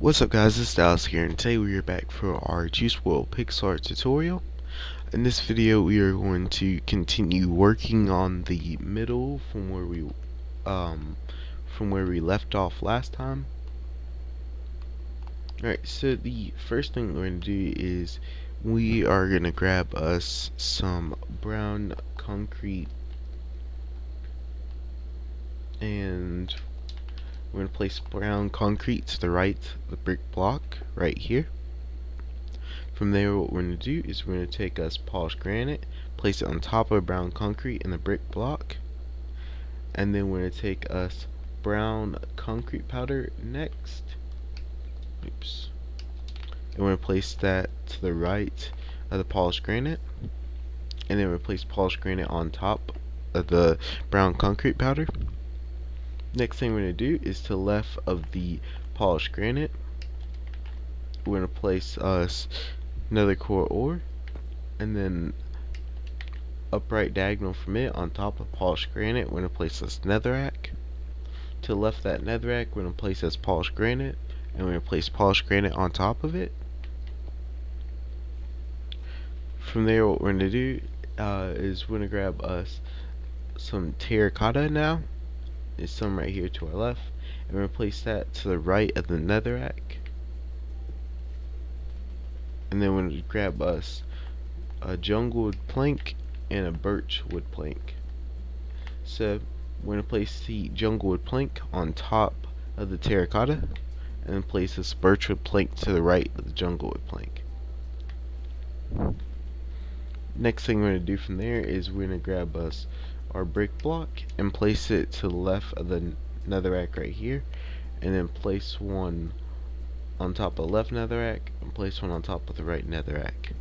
What's up guys, it's Dallas here, and today we are back for our Juice WRLD Pixelart tutorial. In this video we are going to continue working on the middle from where we left off last time. Alright, so the first thing we're going to do is we are going to grab us some brown concrete, and we're going to place brown concrete to the right of the brick block right here. From there, what we're going to do is we're going to take us polished granite, place it on top of brown concrete in the brick block, and then we're going to take us brown concrete powder next. Oops. And we're going to place that to the right of the polished granite, and then we're going to place polished granite on top of the brown concrete powder. Next thing we're going to do is to the left of the polished granite, we're going to place us another core ore, and then upright diagonal from it on top of polished granite, we're going to place this netherrack. To the left of that netherrack, we're going to place this polished granite, and we're going to place polished granite on top of it. From there, what we're going to do is we're going to grab us some terracotta now. There's some right here to our left, and we're going to place that to the right of the netherrack. And then we're going to grab us a jungle wood plank and a birch wood plank. So we're going to place the jungle wood plank on top of the terracotta, and then place this birch wood plank to the right of the jungle wood plank. Next thing we're going to do from there is we're going to grab us our brick block and place it to the left of the netherrack right here, and then place one on top of the left netherrack and place one on top of the right netherrack.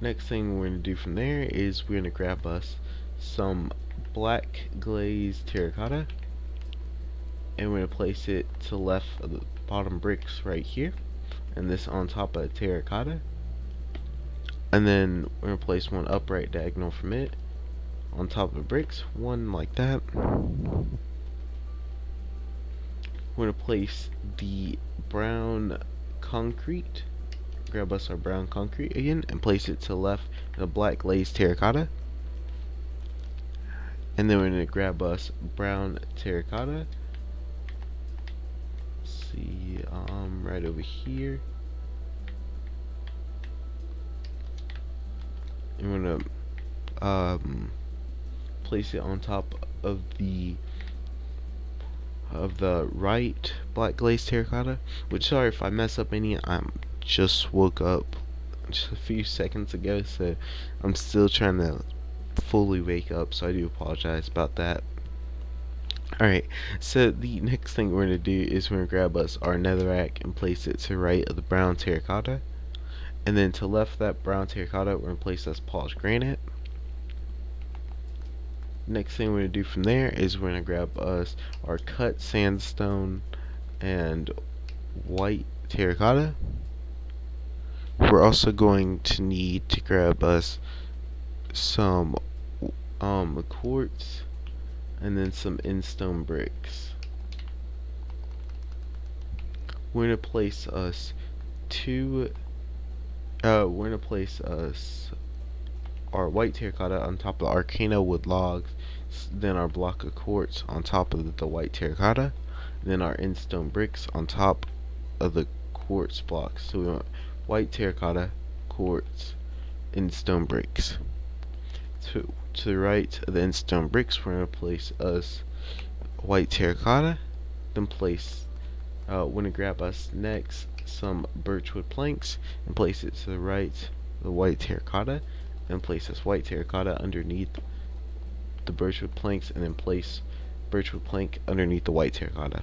Next thing we're going to do from there is we're going to grab us some black glazed terracotta, and we're going to place it to the left of the bottom bricks right here, and this on top of the terracotta. And then we're going to place one upright diagonal from it on top of the bricks, one like that. We're going to place the brown concrete, grab us our brown concrete again, and place it to the left of the black glazed terracotta. And then we're going to grab us brown terracotta. Let's see, right over here. And we're going to place it on top of the right black glazed terracotta. Which, sorry if I mess up any, I just woke up just a few seconds ago, so I'm still trying to fully wake up, so I do apologize about that. Alright, so the next thing we're going to do is we're going to grab us our netherrack and place it to the right of the brown terracotta. And then to the left of that brown terracotta, we're going to place this polished granite. Next thing we're going to do from there is we're going to grab us our cut sandstone and white terracotta. We're also going to need to grab us some quartz and then some in-stone bricks. We're going to place us our white terracotta on top of the arcana wood logs, then our block of quartz on top of the white terracotta, then our in-stone bricks on top of the quartz blocks. So we want white terracotta, quartz, in-stone bricks. To the right of the in-stone bricks, we're going to place us white terracotta, then we're going to grab us next some birchwood planks and place it to the right of the white terracotta, and place this white terracotta underneath the birchwood planks, and then place birchwood plank underneath the white terracotta.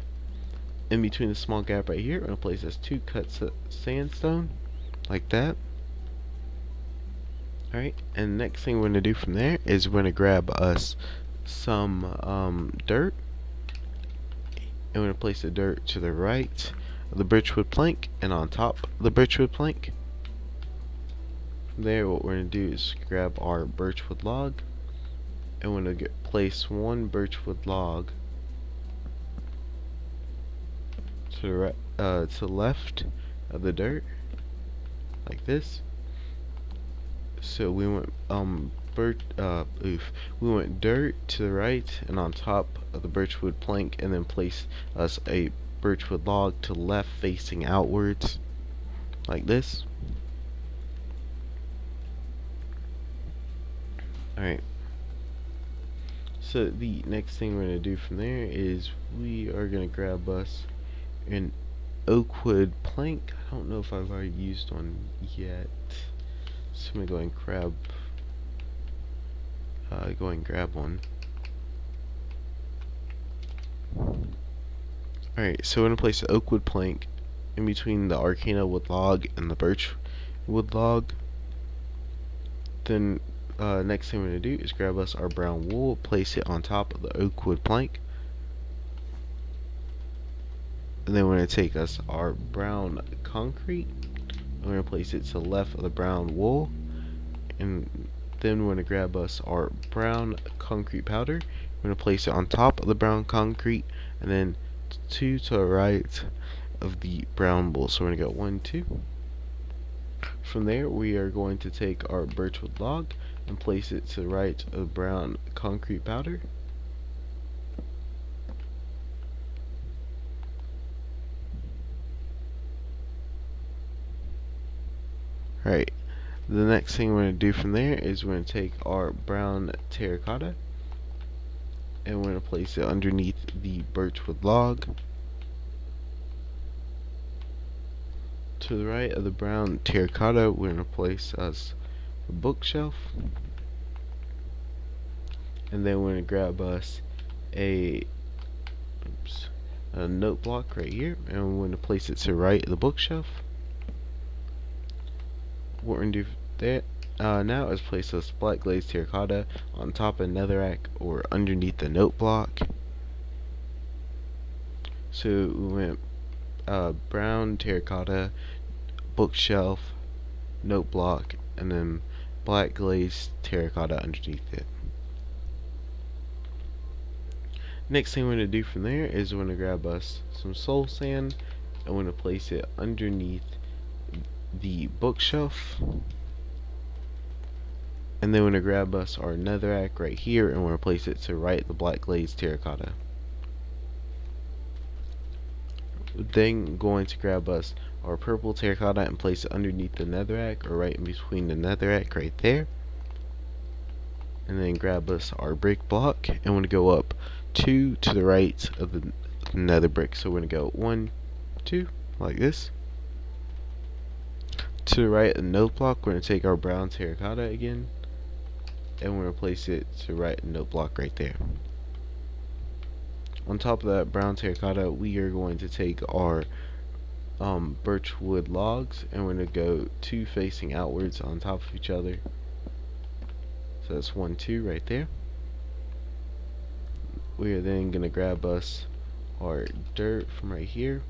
In between the small gap right here, we're going to place this 2 cut sandstone like that. Alright, and next thing we're going to do from there is we're going to grab us some dirt, and we're going to place the dirt to the right of the birchwood plank and on top of the birchwood plank. From there, what we're going to do is grab our birchwood log, and we're going to place one birchwood log to the to the left of the dirt, like this. So we went we went dirt to the right and on top of the birchwood plank, and then place us a birchwood log to the left facing outwards, like this. Alright. So the next thing we're going to do from there is we are going to grab us an oakwood plank. I don't know if I've already used one yet. So I'm going to go and grab one. Alright, so we're going to place the oakwood plank in between the arcana wood log and the birch wood log. Then next thing we're going to do is grab us our brown wool, place it on top of the oakwood plank. And then we're going to take us our brown concrete, and we're going to place it to the left of the brown wool. And then we're going to grab us our brown concrete powder. We're going to place it on top of the brown concrete, and then two to the right of the brown wool. So we're going to go 1, 2. From there, we are going to take our birchwood log and place it to the right of the brown concrete powder. Alright, the next thing we're going to do from there is we're going to take our brown terracotta and we're going to place it underneath the birchwood log. To the right of the brown terracotta, we're going to place us a bookshelf, and then we're going to grab us a note block right here, and we're going to place it to the right of the bookshelf. What we're going to do there now is place this black glazed terracotta on top of netherrack or underneath the note block. So we went brown terracotta, bookshelf, note block, and then black glazed terracotta underneath it. Next thing we're going to do from there is we're going to grab us some soul sand and we're going to place it underneath the bookshelf. And then we're going to grab us our netherrack right here and we're going to place it to right the black glazed terracotta. Then going to grab us our purple terracotta and place it underneath the netherrack or right in between the netherrack right there. And then grab us our brick block and we're going to go up 2 to the right of the nether brick. So we're going to go 1, 2 like this. To the right of the note block, we're going to take our brown terracotta again and we're going to place it to the right of the note block right there. On top of that brown terracotta, we are going to take our birchwood logs and we're going to go 2 facing outwards on top of each other. So that's 1, 2 right there. We are then going to grab us our dirt from right here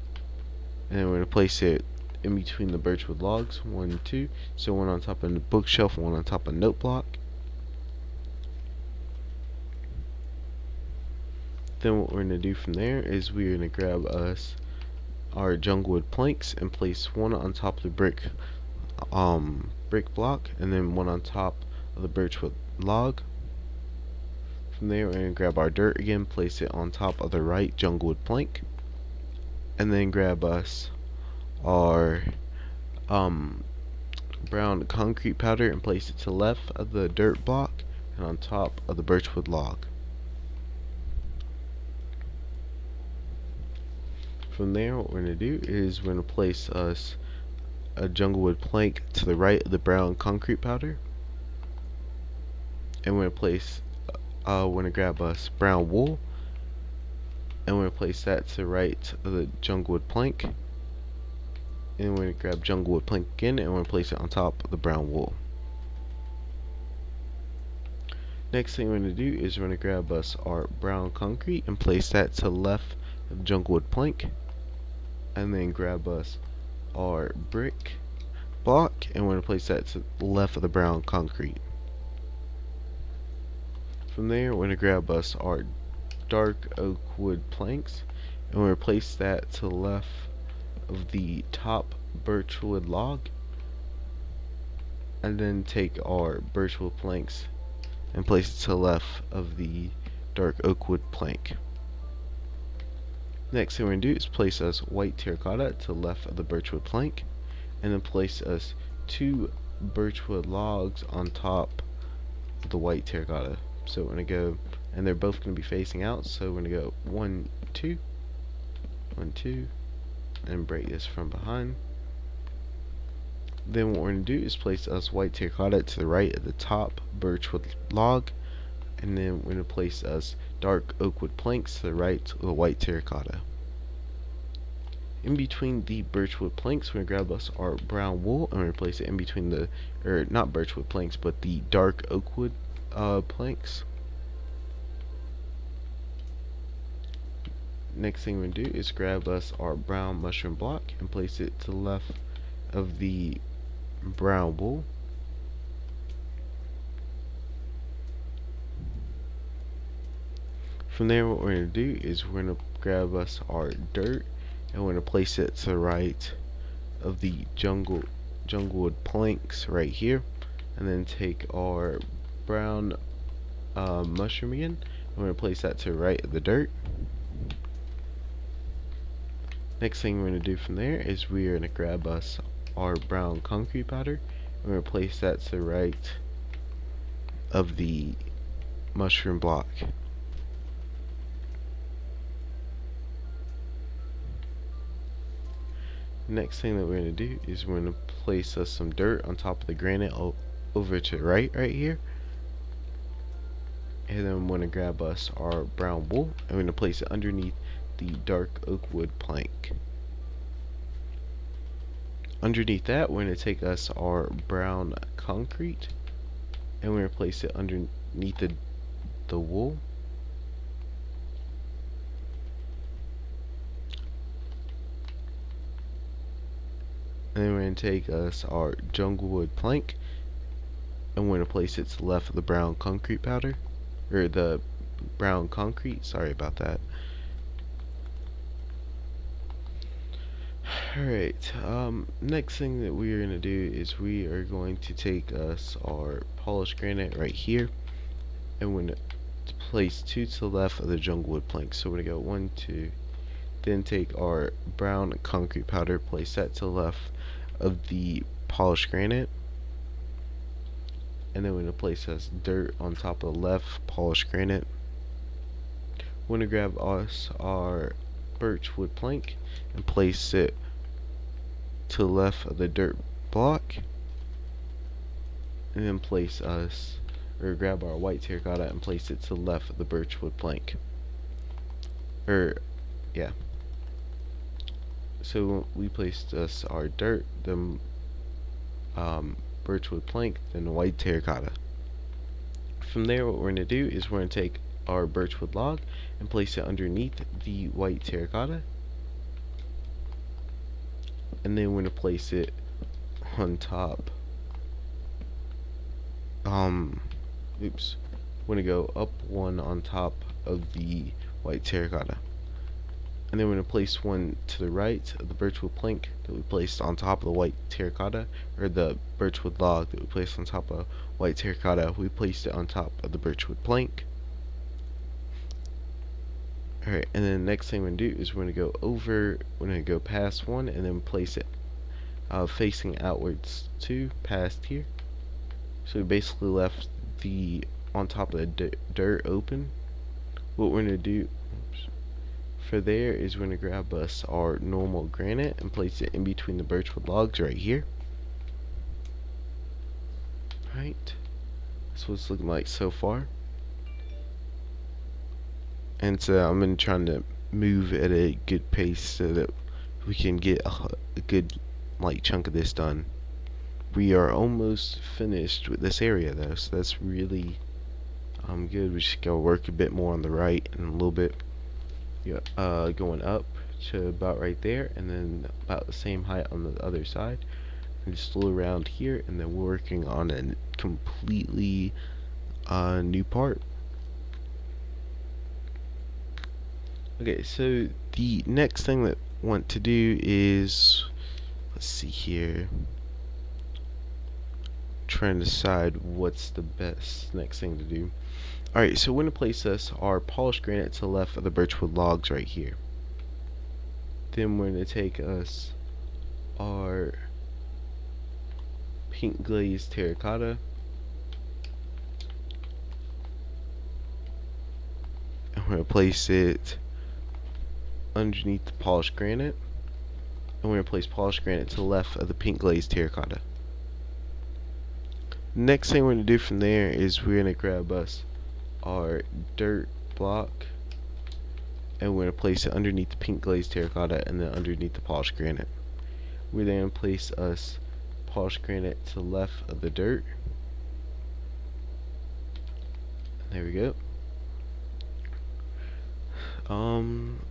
and then we're going to place it in between the birchwood logs, 1, 2. So one on top of the bookshelf, one on top of note block. Then what we're going to do from there is we're going to grab us our junglewood planks and place one on top of the brick block and then one on top of the birchwood log. From there we're going to grab our dirt again, place it on top of the right junglewood plank, and then grab us our brown concrete powder and place it to the left of the dirt block and on top of the birchwood log. From there, what we're going to do is we're going to place us a junglewood plank to the right of the brown concrete powder, and we're going to place we're going to grab us brown wool and we're going to place that to the right of the junglewood plank, and we're going to grab junglewood plank again and we're going to place it on top of the brown wool. Next thing we're going to do is we're going to grab us our brown concrete and place that to the left of the junglewood plank, and then grab us our brick block and we're going to place that to the left of the brown concrete. From there, we're going to grab us our dark oak wood planks, and we'll place that to the left of the top birchwood log, and then take our birchwood planks and place it to the left of the dark oak wood plank. Next thing we're going to do is place us white terracotta to the left of the birchwood plank, and then place us 2 birchwood logs on top of the white terracotta. So we're going to go, and they're both going to be facing out, so we're going to go 1, 2, 1, 2, and break this from behind. Then what we're going to do is place us white terracotta to the right of the top birchwood log, and then we're going to place us dark oak wood planks to the right of the white terracotta. In between the birchwood planks, we're going to grab us our brown wool and we're going to place it in between the, or not birchwood planks, but the dark oak wood planks. Next thing we're going to do is grab us our brown mushroom block and place it to the left of the brown wool. From there, what we're going to do is we're going to grab us our dirt and we're going to place it to the right of the junglewood planks right here, and then take our brown mushroom again and we're going to place that to the right of the dirt. Next thing we're going to do from there is we're going to grab us our brown concrete powder and we're going to place that to the right of the mushroom block. Next thing that we're going to do is we're going to place us some dirt on top of the granite over to the right here, and then we're going to grab us our brown wool and we're going to place it underneath the dark oak wood plank. Underneath that, we're going to take us our brown concrete and we're going to place it underneath the wool. And then we're going to take us our junglewood plank and we're going to place it to the left of the brown concrete powder, or the brown concrete, sorry about that. Alright, next thing that we are going to do is we are going to take us our polished granite right here and we're going to place 2 to the left of the junglewood plank. So we're going to go 1, 2, then take our brown concrete powder, place that to the left of the polished granite, and then we're going to place us dirt on top of the left polished granite. We're going to grab us our birchwood plank and place it to the left of the dirt block, and then place us, or grab our white terracotta and place it to the left of the birchwood plank. So we placed us our dirt, the birchwood plank, then the white terracotta. From there, what we're going to do is we're going to take our birchwood log and place it underneath the white terracotta, and then we're going to place it on top. We're going to go up 1 on top of the white terracotta. And then we're going to place 1 to the right of the birchwood plank that we placed on top of the white terracotta, or the birchwood log that we placed on top of white terracotta. We placed it on top of the birchwood plank. Alright, and then the next thing we're going to do is we're going to go over, we're going to go past 1 and then place it facing outwards 2 past here. So we basically left the on top of the dirt open. What we're going to do for there is we're going to grab us our normal granite and place it in between the birchwood logs right here. Right, that's what it's looking like so far. And so I'm going to try to move at a good pace so that we can get a good chunk of this done. We are almost finished with this area though, so that's really good. We just gotta work a bit more on the right and a little bit going up to about right there, and then about the same height on the other side, and just a little around here, and then we're working on a completely new part. Okay, so the next thing that I want to do is, let's see here, trying to decide what's the best next thing to do. Alright, so we're going to place us our polished granite to the left of the birchwood logs right here. Then we're going to take us our pink glazed terracotta, and we're going to place it underneath the polished granite, and we're going to place polished granite to the left of the pink glazed terracotta. Next thing we're going to do from there is we're going to grab us our dirt block, and we're going to place it underneath the pink glazed terracotta and then underneath the polished granite. We're then going to place us polished granite to the left of the dirt. There we go.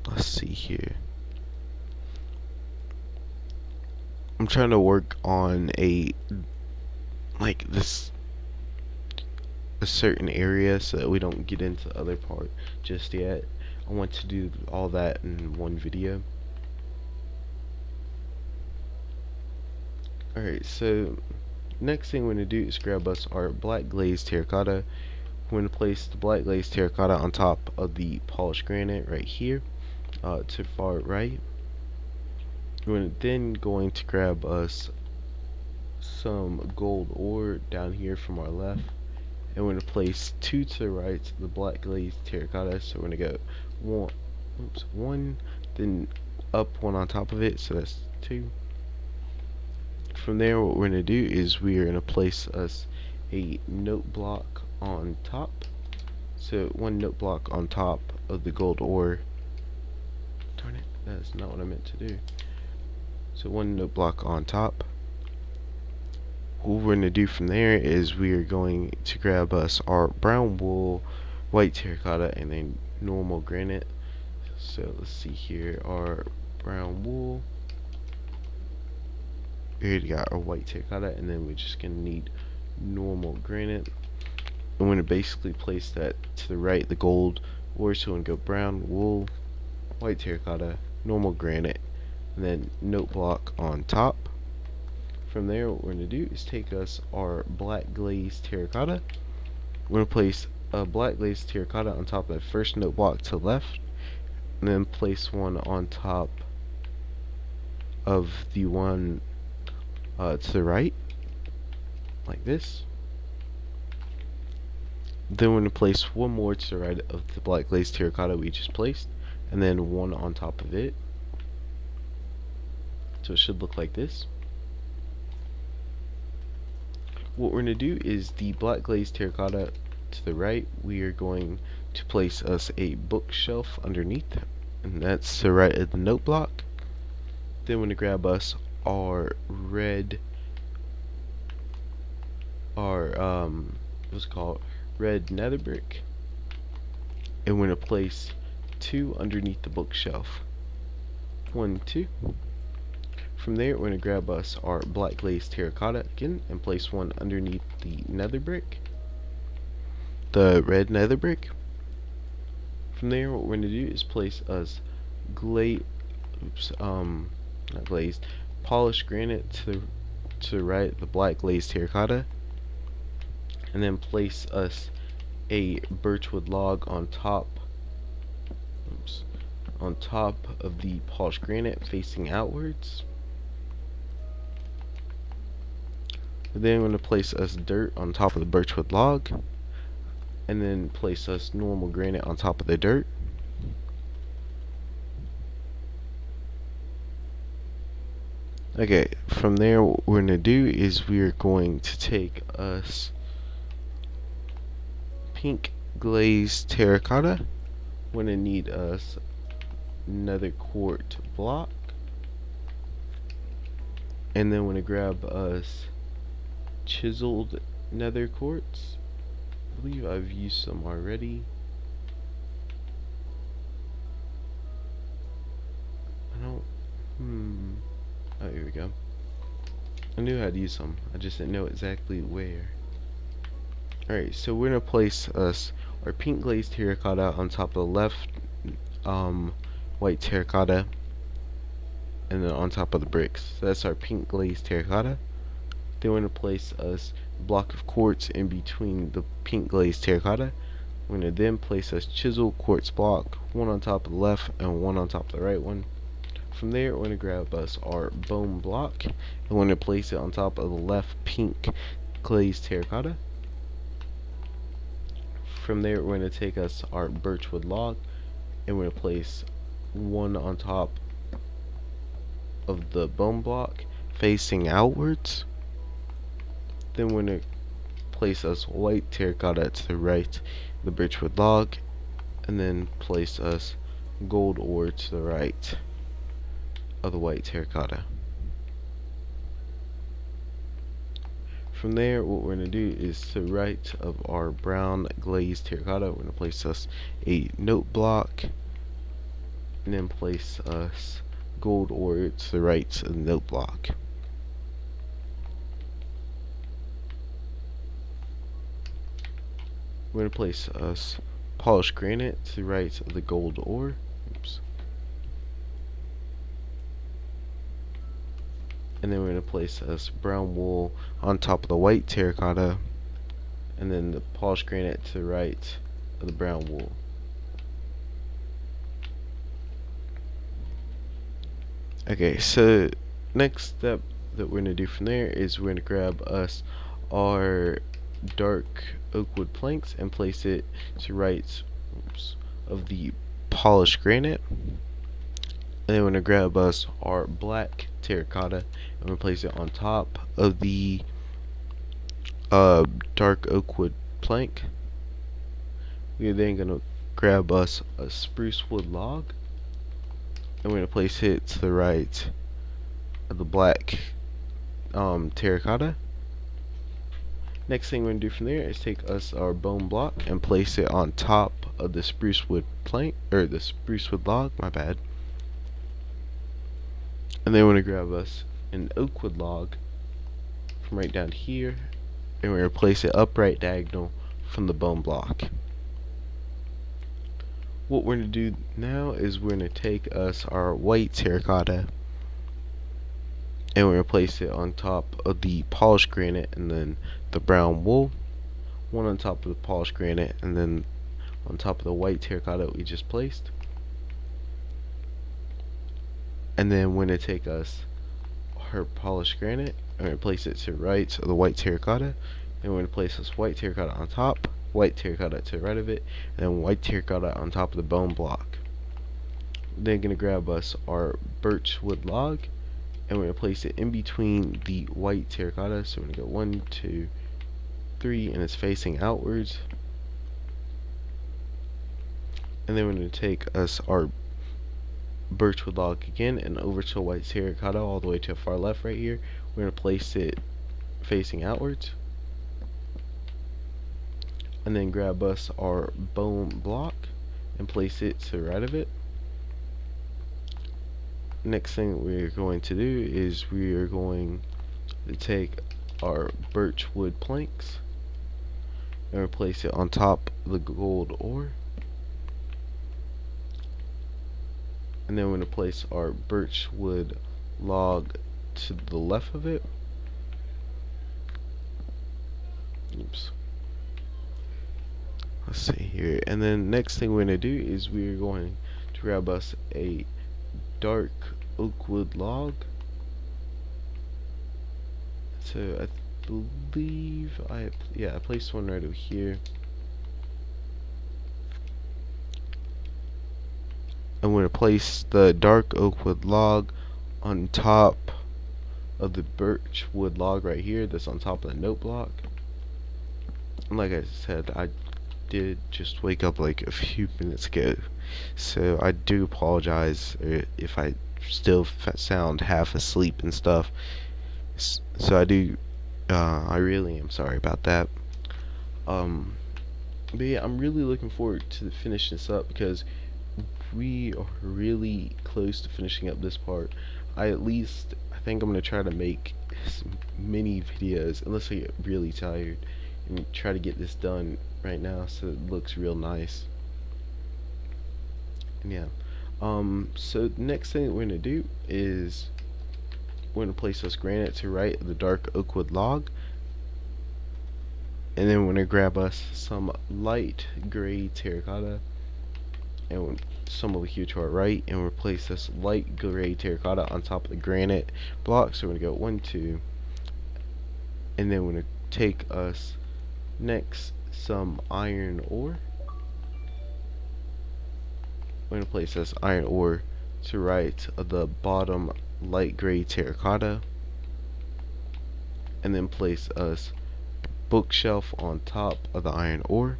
Let's see here. I'm trying to work on a certain area so that we don't get into other part just yet. I want to do all that in one video. Alright, so next thing we're going to do is grab us our black glazed terracotta. We're going to place the black glazed terracotta on top of the polished granite right here, to far right. We're then going to grab us some gold ore down here from our left, and we're going to place two to the right of the black glazed terracotta. So we're going to go one, then up one on top of it, so that's two. From there, what we're going to do is we're going to place us a note block on top. So one note block on top of the gold ore. Darn it, that's not what I meant to do. So one note block on top. What we're going to do from there is we are going to grab us our brown wool, white terracotta, and then normal granite. So let's see here, our brown wool. We already got our white terracotta, and then we're just going to need normal granite. I'm going to basically place that to the right, the gold ore, so we're going to go brown wool, white terracotta, normal granite, and then note block on top. From there, what we're going to do is take us our black glazed terracotta. We're going to place a black glazed terracotta on top of the first note block to the left, and then place one on top of the one to the right, like this. Then we're going to place one more to the right of the black glazed terracotta we just placed, and then one on top of it. So it should look like this. What we're going to do is the black glazed terracotta to the right, we are going to place us a bookshelf underneath, and that's to the right of the note block. Then we're going to grab us our red, red nether brick, and we're going to place two underneath the bookshelf. 1, 2. From there, we're going to grab us our black glazed terracotta again and place one underneath the nether brick, the red nether brick. From there, what we're going to do is place us polished granite to the right, the black glazed terracotta, and then place us a birchwood log on top of the polished granite facing outwards. Then we're going to place us dirt on top of the birchwood log, and then place us normal granite on top of the dirt. Okay, from there what we're going to do is we're going to take us pink glazed terracotta. We're going to need us another quart block, and then we're going to grab us chiseled nether quartz. I believe I've used some already. Oh, here we go. I knew how to use some, I just didn't know exactly where. Alright, so we're gonna place us our pink glazed terracotta on top of the left white terracotta, and then on top of the bricks. So that's our pink glazed terracotta. Then we're going to place a block of quartz in between the pink glazed terracotta. We're going to then place a chisel quartz block, one on top of the left and one on top of the right one. From there, we're going to grab us our bone block, and we're going to place it on top of the left pink glazed terracotta. From there, we're going to take us our birchwood log, and we're going to place one on top of the bone block facing outwards. Then we're going to place us white terracotta to the right of the birchwood log, and then place us gold ore to the right of the white terracotta. From there, what we're going to do is to the right of our brown glazed terracotta, we're going to place us a note block, and then place us gold ore to the right of the note block. We're going to place us polished granite to the right of the gold ore. Oops. And then we're going to place us brown wool on top of the white terracotta, and then the polished granite to the right of the brown wool. Okay, so next step that we're going to do from there is we're going to grab us our dark oak wood planks and place it to the right of the polished granite. And then we're going to grab us our black terracotta and we're going to place it on top of the dark oak wood plank. We're then going to grab us a spruce wood log, and we're going to place it to the right of the black terracotta. Next thing we're going to do from there is take us our bone block and place it on top of the spruce wood plank, or the spruce wood log, my bad. And then we're going to grab us an oak wood log from right down here, and we're going to place it upright diagonal from the bone block. What we're going to do now is we're going to take us our white terracotta, and we're going to place it on top of the polished granite and then the brown wool, one on top of the polished granite and then on top of the white terracotta we just placed. And then we're going to take us our polished granite and we're going to place it to the right of the white terracotta, and we're going to place this white terracotta on top, white terracotta to the right of it, and then white terracotta on top of the bone block. Then going to grab us our birch wood log, and we're going to place it in between the white terracotta. So we're going to go 1, 2, 3, and it's facing outwards. And then we're going to take us our birchwood log again and over to white terracotta all the way to the far left right here. We're going to place it facing outwards. And then grab us our bone block and place it to the right of it. Next thing we're going to do is we are going to take our birch wood planks and replace it on top of the gold ore. And then we're going to place our birch wood log to the left of it. Oops. Let's see here. And then next thing we're going to do is we're going to grab us a dark oak wood log. So I believe I placed one right over here. I'm going to place the dark oak wood log on top of the birch wood log right here that's on top of the note block. And like I said, I did just wake up like a few minutes ago, so I do apologize if I still sound half asleep and stuff. So I really am sorry about that. But yeah, I'm really looking forward to finishing this up because we are really close to finishing up this part. I think I'm gonna try to make mini videos unless I get really tired and try to get this done right now so it looks real nice. And yeah, So the next thing that we're gonna do is we're gonna place this granite to right of the dark oak wood log, and then we're gonna grab us some light gray terracotta, and some over here to our right, and we'll place this light gray terracotta on top of the granite block. So we're gonna go 1, 2, and then we're gonna take us next some iron ore. We're going to place this iron ore to right of the bottom light gray terracotta, and then place us bookshelf on top of the iron ore.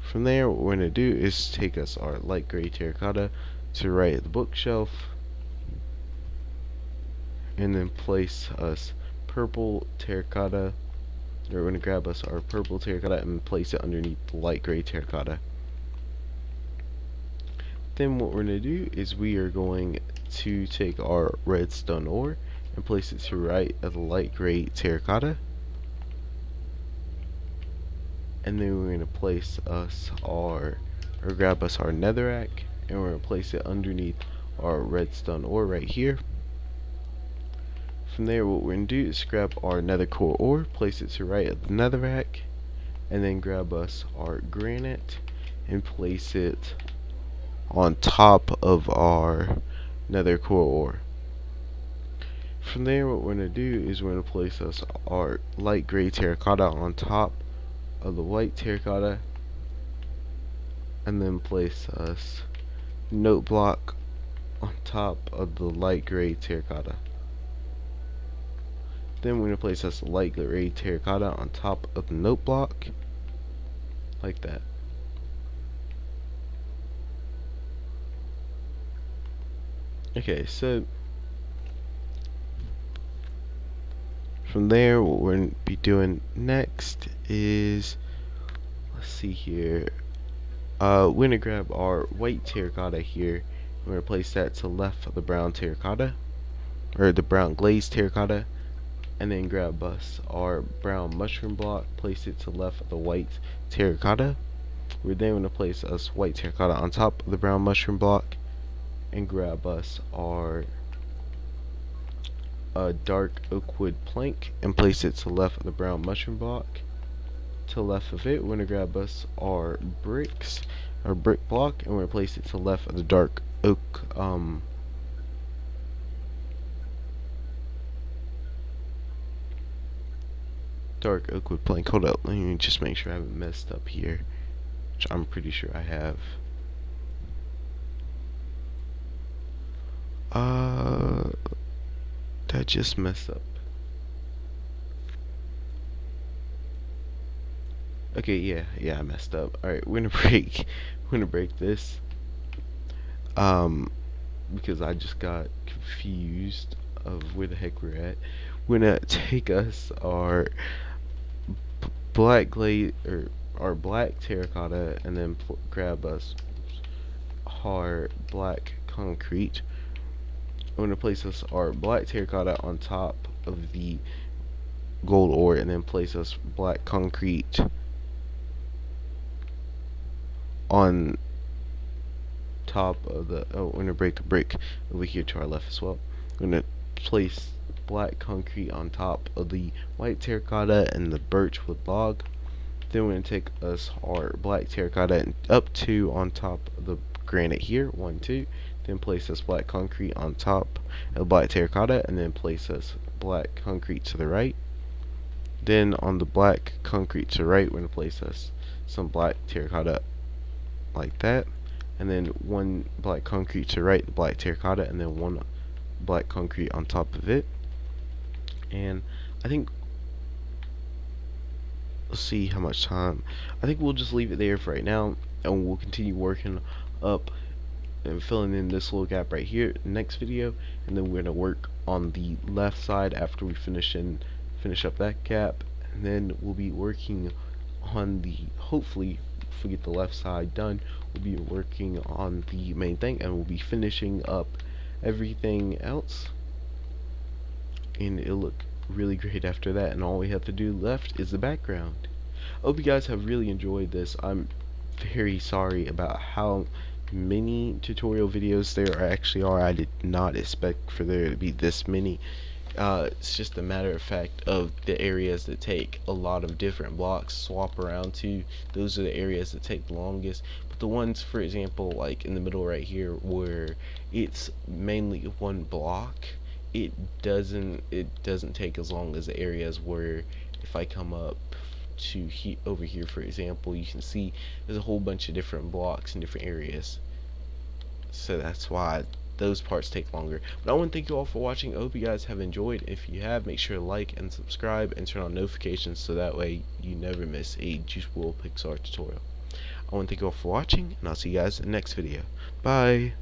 From there, what we're going to do is take us our light gray terracotta to right of the bookshelf, and then place us purple terracotta. We're going to grab us our purple terracotta and place it underneath the light gray terracotta. Then what we're going to do is we are going to take our redstone ore and place it to right of the light gray terracotta, and then we're going to place us our, or grab us our netherrack, and we're going to place it underneath our redstone ore right here. From there, what we're going to do is grab our nether core ore, place it to right of the netherrack, and then grab us our granite and place it on top of our nether core ore. From there, what we're going to do is we're going to place us our light gray terracotta on top of the white terracotta, and then place us note block on top of the light gray terracotta. Then we're going to place us light gray terracotta on top of the note block, like that. Okay, so from there, what we're going to be doing next is, let's see here, we're going to grab our white terracotta here. We're going to place that to the left of the brown terracotta, or the brown glazed terracotta, and then grab us our brown mushroom block, place it to the left of the white terracotta. We're then going to place us white terracotta on top of the brown mushroom block, and grab us our dark oak wood plank and place it to the left of the brown mushroom block. To the left of it, we're going to grab us our bricks, our brick block, and we're going to place it to the left of the dark oak dark oak wood plank. Hold up, let me just make sure I haven't messed up here, which I'm pretty sure I have. That just messed up. Okay, yeah, I messed up. Alright, we're gonna break this. Because I just got confused of where the heck we're at. We're gonna take us our black glaze, or our black terracotta, and then grab us our black concrete. I'm going to place us our black terracotta on top of the gold ore, and then place us black concrete on top of the, we're going to break a brick over here to our left as well. We're going to place black concrete on top of the white terracotta and the birch wood log. Then we're going to take us our black terracotta and up to on top of the granite here, 1, 2. Then place this black concrete on top of black terracotta, and then place this black concrete to the right. Then on the black concrete to the right, we're going to place us some black terracotta like that, and then one black concrete to the right, the black terracotta, and then one black concrete on top of it. And I think, let's see how much time. I think we'll just leave it there for right now, and we'll continue working up and filling in this little gap right here next video, and then we're gonna work on the left side after we finish up that gap, and then we'll be working on the, hopefully if we get the left side done, we'll be working on the main thing, and we'll be finishing up everything else, and it'll look really great after that, and all we have to do left is the background. I hope you guys have really enjoyed this. I'm very sorry about how many tutorial videos there actually are. I did not expect for there to be this many. It's just a matter of fact of the areas that take a lot of different blocks swap around to. Those are the areas that take the longest. But the ones, for example, like in the middle right here, where it's mainly one block, it doesn't take as long as the areas where, if I come up to over here, for example, you can see there's a whole bunch of different blocks in different areas. So that's why those parts take longer. But I want to thank you all for watching. I hope you guys have enjoyed. If you have, make sure to like and subscribe and turn on notifications so that way you never miss a Juice WRLD Pixelart tutorial. I want to thank you all for watching, and I'll see you guys in the next video. Bye!